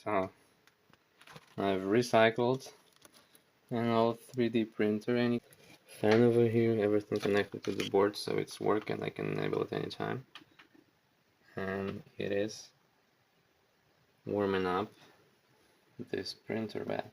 So I've recycled an old 3D printer and fan over here, everything connected to the board so it's working. I can enable it anytime. And it is warming up this printer bed.